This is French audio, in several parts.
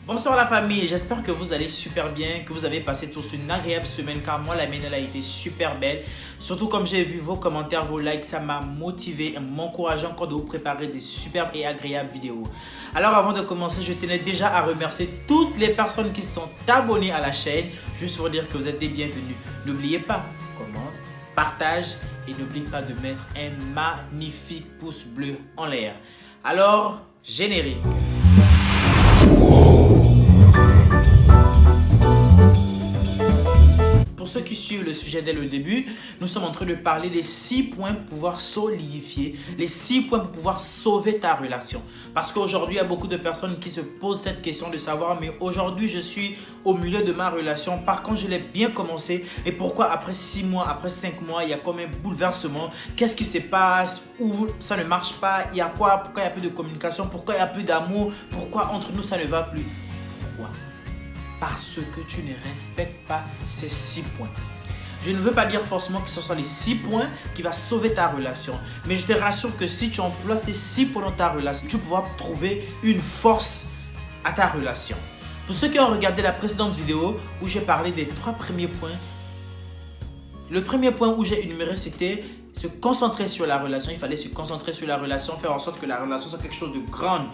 Bonsoir la famille, j'espère que vous allez super bien, que vous avez passé tous une agréable semaine car moi la mienne elle a été super belle. Surtout comme j'ai vu vos commentaires, vos likes, ça m'a motivé et m'encourage encore de vous préparer des superbes et agréables vidéos. Alors avant de commencer, je tenais déjà à remercier toutes les personnes qui sont abonnées à la chaîne, juste pour dire que vous êtes des bienvenus. N'oubliez pas, commente, partage et n'oubliez pas de mettre un magnifique pouce bleu en l'air. Alors, générique. Pour ceux qui suivent le sujet dès le début, nous sommes en train de parler des 6 points pour pouvoir solidifier, les 6 points pour pouvoir sauver ta relation. Parce qu'aujourd'hui, il y a beaucoup de personnes qui se posent cette question de savoir, mais aujourd'hui, je suis au milieu de ma relation. Par contre, je l'ai bien commencé. Et pourquoi après 6 mois, après 5 mois, il y a comme un bouleversement? Qu'est-ce qui se passe? Ou ça ne marche pas? Il y a quoi? Pourquoi il y a plus de communication? Pourquoi il y a plus d'amour? Pourquoi entre nous, ça ne va plus? Pourquoi? Parce que tu ne respectes pas ces 6 points. Je ne veux pas dire forcément que ce sont les 6 points qui vont sauver ta relation. Mais je te rassure que si tu emploies ces 6 points dans ta relation, tu vas pouvoir trouver une force à ta relation. Pour ceux qui ont regardé la précédente vidéo où j'ai parlé des 3 premiers points, le premier point où j'ai énuméré, c'était se concentrer sur la relation. Il fallait se concentrer sur la relation, faire en sorte que la relation soit quelque chose de grand.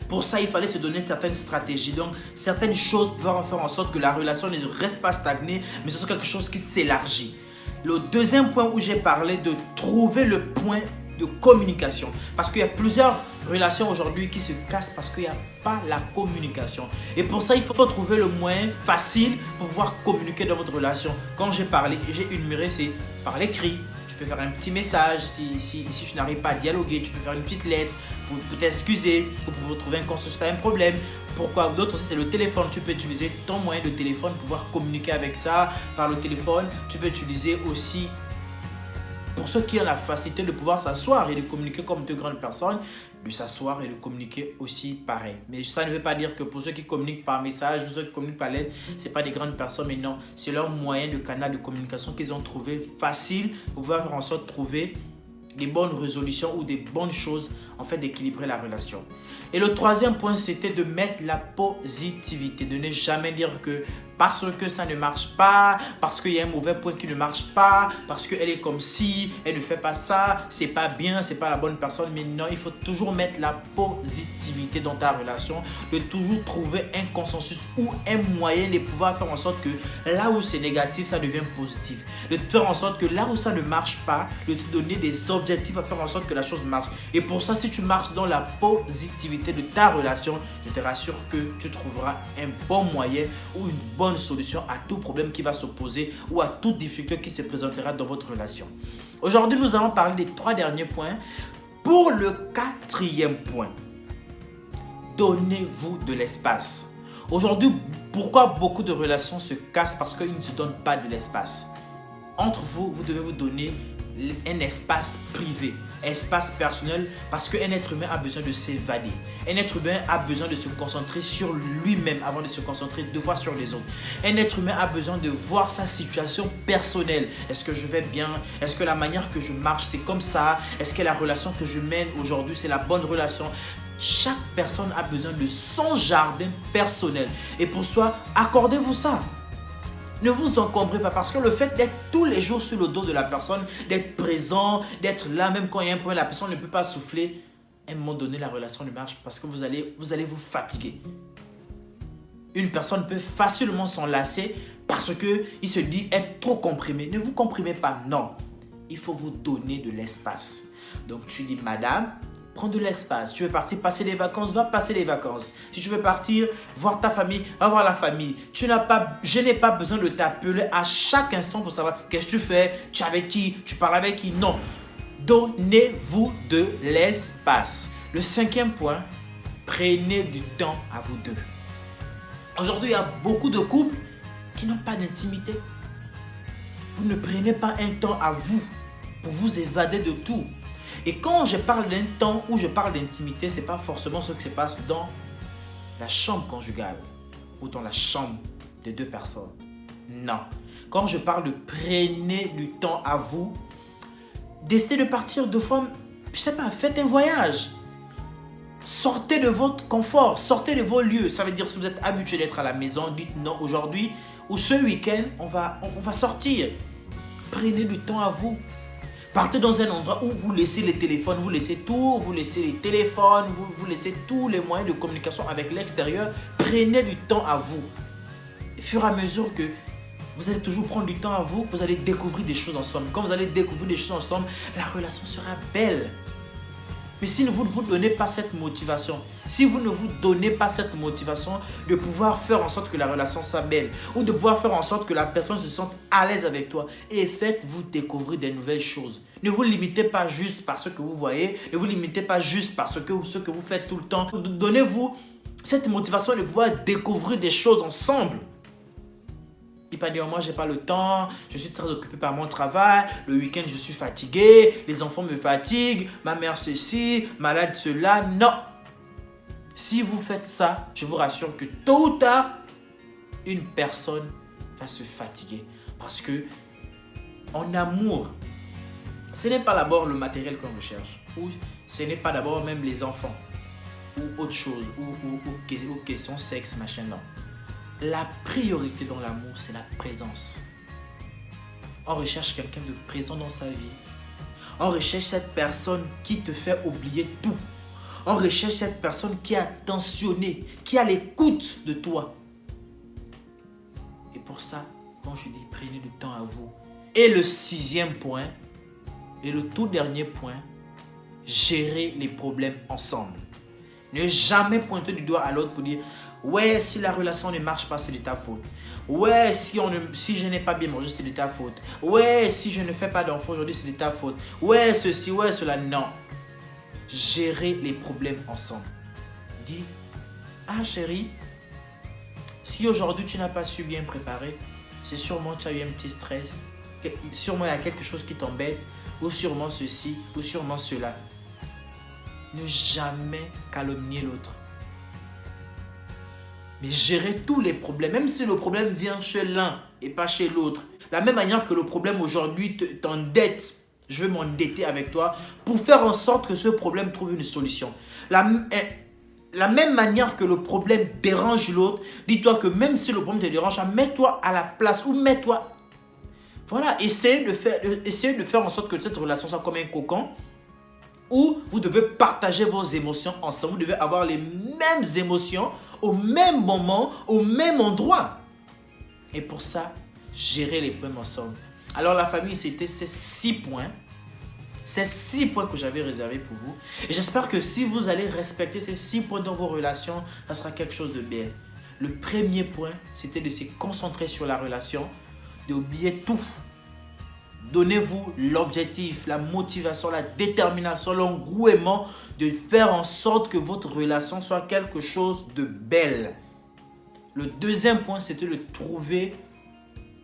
Pour ça, il fallait se donner certaines stratégies. Donc, certaines choses pour faire en sorte que la relation ne reste pas stagnée, mais ce soit quelque chose qui s'élargit. Le deuxième point où j'ai parlé de trouver le point de communication. Parce qu'il y a plusieurs relations aujourd'hui qui se cassent parce qu'il n'y a pas la communication. Et pour ça, il faut trouver le moyen facile pour pouvoir communiquer dans votre relation. Quand j'ai parlé, j'ai énuméré, c'est par l'écrit. Tu peux faire un petit message si tu n'arrives pas à dialoguer. Tu peux faire une petite lettre pour t'excuser ou pour trouver un consensus si tu as un problème. Pourquoi d'autres aussi, c'est le téléphone. Tu peux utiliser ton moyen de téléphone pour pouvoir communiquer avec ça par le téléphone. Tu peux utiliser aussi, pour ceux qui ont la facilité de pouvoir s'asseoir et de communiquer comme deux grandes personnes, de s'asseoir et de communiquer aussi pareil. Mais ça ne veut pas dire que pour ceux qui communiquent par message ou ceux qui communiquent par lettre, ce n'est pas des grandes personnes, mais non, c'est leur moyen de canal de communication qu'ils ont trouvé facile pour pouvoir faire en sorte de trouver des bonnes résolutions ou des bonnes choses en fait d'équilibrer la relation. Et le troisième point, c'était de mettre la positivité, de ne jamais dire que parce que ça ne marche pas, parce qu'il y a un mauvais point qui ne marche pas, parce qu'elle est comme si, elle ne fait pas ça, c'est pas bien, c'est pas la bonne personne. Mais non, il faut toujours mettre la positivité dans ta relation, de toujours trouver un consensus ou un moyen de pouvoir faire en sorte que là où c'est négatif, ça devient positif. De faire en sorte que là où ça ne marche pas, de te donner des objectifs à faire en sorte que la chose marche. Et pour ça, si tu marches dans la positivité de ta relation, je te rassure que tu trouveras un bon moyen ou une bonne solution à tout problème qui va s'opposer ou à toute difficulté qui se présentera dans votre relation. Aujourd'hui, nous allons parler des 3 derniers points. Pour le 4e point, donnez-vous de l'espace. Aujourd'hui, pourquoi beaucoup de relations se cassent? Parce qu'ils ne se donnent pas de l'espace. Entre vous, vous devez vous donner un espace privé, espace personnel, parce qu'un être humain a besoin de s'évader. Un être humain a besoin de se concentrer sur lui-même avant de se concentrer 2 fois sur les autres. Un être humain a besoin de voir sa situation personnelle. Est-ce que je vais bien? Est-ce que la manière que je marche, c'est comme ça? Est-ce que la relation que je mène aujourd'hui, c'est la bonne relation? Chaque personne a besoin de son jardin personnel. Et pour ça, accordez-vous ça. Ne vous encombrez pas, parce que le fait d'être tous les jours sur le dos de la personne, d'être présent, d'être là même quand il y a un problème, la personne ne peut pas souffler. À un moment donné, la relation ne marche parce que vous allez vous fatiguer. Une personne peut facilement s'enlacer parce qu'il se dit être trop comprimé. Ne vous comprimez pas, non. Il faut vous donner de l'espace. Donc tu dis, madame, prends de l'espace. Tu veux partir passer les vacances, va passer les vacances. Si tu veux partir voir ta famille, va voir la famille. Je n'ai pas besoin de t'appeler à chaque instant pour savoir qu'est-ce que tu fais, tu es avec qui, tu parles avec qui. Non. Donnez-vous de l'espace. Le 5e point, prenez du temps à vous deux. Aujourd'hui, il y a beaucoup de couples qui n'ont pas d'intimité. Vous ne prenez pas un temps à vous pour vous évader de tout. Et quand je parle d'un temps où je parle d'intimité, ce n'est pas forcément ce qui se passe dans la chambre conjugale ou dans la chambre de 2 personnes. Non. Quand je parle de prenez du temps à vous, décidez de partir 2 fois, je ne sais pas, faites un voyage. Sortez de votre confort, sortez de vos lieux. Ça veut dire si vous êtes habitué d'être à la maison, dites non, aujourd'hui ou ce week-end, on va sortir. Prenez du temps à vous. Partez dans un endroit où vous laissez les téléphones, vous laissez tout, vous laissez les téléphones, vous laissez tous les moyens de communication avec l'extérieur. Prenez du temps à vous. Et au fur et à mesure que vous allez toujours prendre du temps à vous, vous allez découvrir des choses ensemble. Quand vous allez découvrir des choses ensemble, la relation sera belle. Mais si vous ne vous donnez pas cette motivation, si vous ne vous donnez pas cette motivation de pouvoir faire en sorte que la relation soit belle ou de pouvoir faire en sorte que la personne se sente à l'aise avec toi et faites-vous découvrir des nouvelles choses. Ne vous limitez pas juste par ce que vous voyez, ne vous limitez pas juste par ce que vous faites tout le temps. Donnez-vous cette motivation de pouvoir découvrir des choses ensemble. Il pas dire moi j'ai pas le temps, je suis très occupé par mon travail, le week-end je suis fatigué, les enfants me fatiguent, ma mère ceci, malade cela. Non. Si vous faites ça, je vous rassure que tôt ou tard, une personne va se fatiguer. Parce que en amour, ce n'est pas d'abord le matériel qu'on recherche. Ou ce n'est pas d'abord même les enfants. Ou autre chose. Ou question sexe, machin, non. La priorité dans l'amour, c'est la présence. On recherche quelqu'un de présent dans sa vie. On recherche cette personne qui te fait oublier tout. On recherche cette personne qui est attentionnée, qui a l'écoute de toi. Et pour ça, quand je dis prenez du temps à vous. Et le 6e point, et le tout dernier point, gérer les problèmes ensemble. Ne jamais pointer du doigt à l'autre pour dire ouais, si la relation ne marche pas, c'est de ta faute. Ouais, si je n'ai pas bien mangé, c'est de ta faute. Ouais, si je ne fais pas d'enfant aujourd'hui, c'est de ta faute. Ouais, ceci, ouais, cela. Non. Gérer les problèmes ensemble. Dis, ah chérie, si aujourd'hui tu n'as pas su bien préparer, c'est sûrement que tu as eu un petit stress. Sûrement il y a quelque chose qui t'embête. Ou sûrement ceci, ou sûrement cela. Ne jamais calomnier l'autre. Mais gérer tous les problèmes, même si le problème vient chez l'un et pas chez l'autre. La même manière que le problème aujourd'hui t'endette, je vais m'endetter avec toi pour faire en sorte que ce problème trouve une solution. La même manière que le problème dérange l'autre, dis-toi que même si le problème te dérange, mets-toi à la place ou mets-toi. Voilà, essayez de faire en sorte que cette relation soit comme un cocon où vous devez partager vos émotions ensemble. Vous devez avoir les mêmes émotions au même moment, au même endroit. Et pour ça, gérer les problèmes ensemble. Alors la famille, c'était ces 6 points. Ces 6 points que j'avais réservés pour vous. Et j'espère que si vous allez respecter ces 6 points dans vos relations, ça sera quelque chose de bien. Le premier point, c'était de se concentrer sur la relation, d'oublier tout. Donnez-vous l'objectif, la motivation, la détermination, l'engouement de faire en sorte que votre relation soit quelque chose de belle. Le deuxième point, c'était de trouver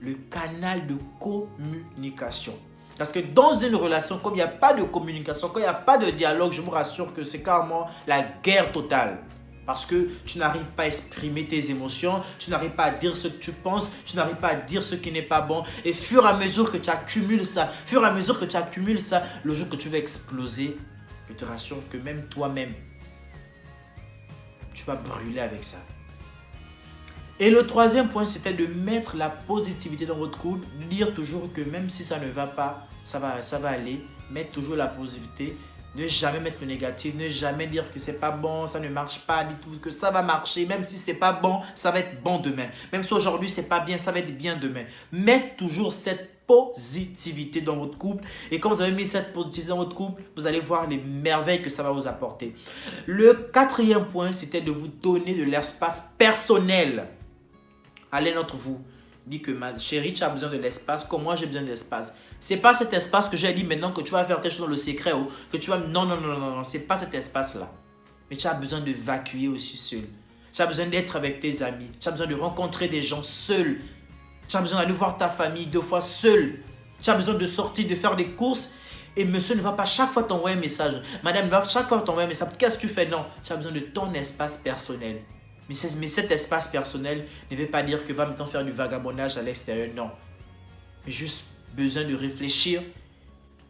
le canal de communication. Parce que dans une relation, comme il n'y a pas de communication, quand il n'y a pas de dialogue, je vous rassure que c'est carrément la guerre totale. Parce que tu n'arrives pas à exprimer tes émotions, tu n'arrives pas à dire ce que tu penses, tu n'arrives pas à dire ce qui n'est pas bon. Et fur et à mesure que tu accumules ça, le jour que tu vas exploser, je te rassure que même toi-même, tu vas brûler avec ça. Et le troisième point, c'était de mettre la positivité dans votre couple, de dire toujours que même si ça ne va pas, ça va aller, mettre toujours la positivité. Ne jamais mettre le négatif, ne jamais dire que c'est pas bon, ça ne marche pas, dites tout que ça va marcher, même si c'est pas bon, ça va être bon demain. Même si aujourd'hui c'est pas bien, ça va être bien demain. Mettez toujours cette positivité dans votre couple et quand vous avez mis cette positivité dans votre couple, vous allez voir les merveilles que ça va vous apporter. Le quatrième point, c'était de vous donner de l'espace personnel. Allez d'entre vous. Dit que ma chérie, tu as besoin de l'espace, comme moi j'ai besoin d'espace. C'est pas cet espace que j'ai dit maintenant que tu vas faire quelque chose dans le secret ou que tu vas... Non, c'est pas cet espace-là. Mais tu as besoin de vacuer aussi seul. Tu as besoin d'être avec tes amis. Tu as besoin de rencontrer des gens seul. Tu as besoin d'aller voir ta famille 2 fois seul. Tu as besoin de sortir, de faire des courses. Et monsieur ne va pas chaque fois t'envoyer un message. Madame va chaque fois t'envoyer un message. Qu'est-ce que tu fais? Non, tu as besoin de ton espace personnel. Mais cet espace personnel ne veut pas dire que va maintenant faire du vagabondage à l'extérieur, non. Mais juste besoin de réfléchir.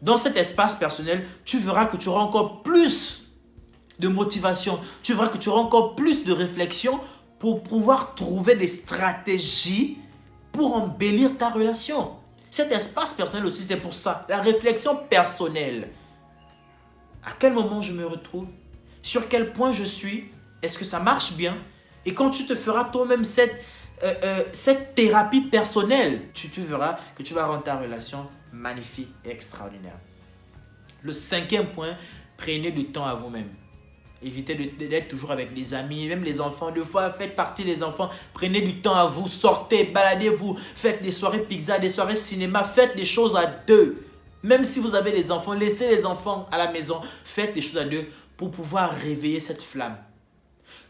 Dans cet espace personnel, tu verras que tu auras encore plus de motivation. Tu verras que tu auras encore plus de réflexion pour pouvoir trouver des stratégies pour embellir ta relation. Cet espace personnel aussi, c'est pour ça. La réflexion personnelle. À quel moment je me retrouve? Sur quel point je suis? Est-ce que ça marche bien? Et quand tu te feras toi-même cette thérapie personnelle, tu verras que tu vas rendre ta relation magnifique et extraordinaire. Le 5e point, prenez du temps à vous-même. Évitez d'être toujours avec les amis, même les enfants. Deux fois, faites partie des enfants. Prenez du temps à vous, sortez, baladez-vous. Faites des soirées pizza, des soirées cinéma. Faites des choses à deux. Même si vous avez des enfants, laissez les enfants à la maison. Faites des choses à deux pour pouvoir réveiller cette flamme.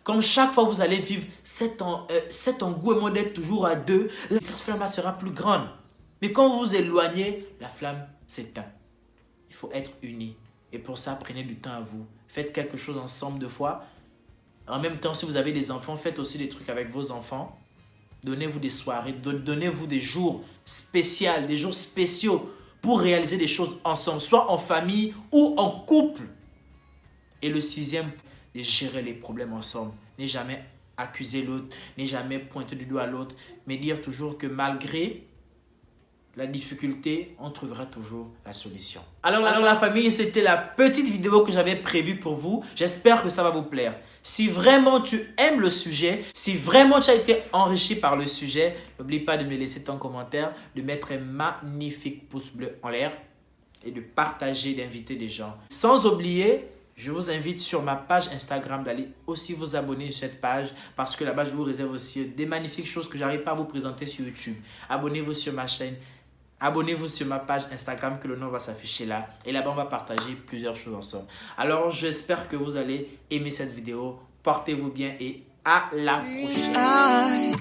Comme chaque fois vous allez vivre cet engouement d'être toujours à deux, cette flamme-là sera plus grande. Mais quand vous vous éloignez, la flamme s'éteint. Il faut être unis. Et pour ça, prenez du temps à vous. Faites quelque chose ensemble deux fois. En même temps, si vous avez des enfants, faites aussi des trucs avec vos enfants. Donnez-vous des soirées, donnez-vous des jours spéciaux, des jours spéciaux pour réaliser des choses ensemble, soit en famille ou en couple. Et le 6e, de gérer les problèmes ensemble. Ne jamais accuser l'autre, ne jamais pointer du doigt l'autre, mais dire toujours que malgré la difficulté, on trouvera toujours la solution. Alors la famille, c'était la petite vidéo que j'avais prévue pour vous. J'espère que ça va vous plaire. Si vraiment tu aimes le sujet, si vraiment tu as été enrichi par le sujet, n'oublie pas de me laisser ton commentaire, de mettre un magnifique pouce bleu en l'air et de partager, d'inviter des gens. Sans oublier, je vous invite sur ma page Instagram d'aller aussi vous abonner sur cette page parce que là-bas, je vous réserve aussi des magnifiques choses que j'arrive pas à vous présenter sur YouTube. Abonnez-vous sur ma chaîne. Abonnez-vous sur ma page Instagram que le nom va s'afficher là. Et là-bas, on va partager plusieurs choses ensemble. Alors, j'espère que vous allez aimer cette vidéo. Portez-vous bien et à la prochaine.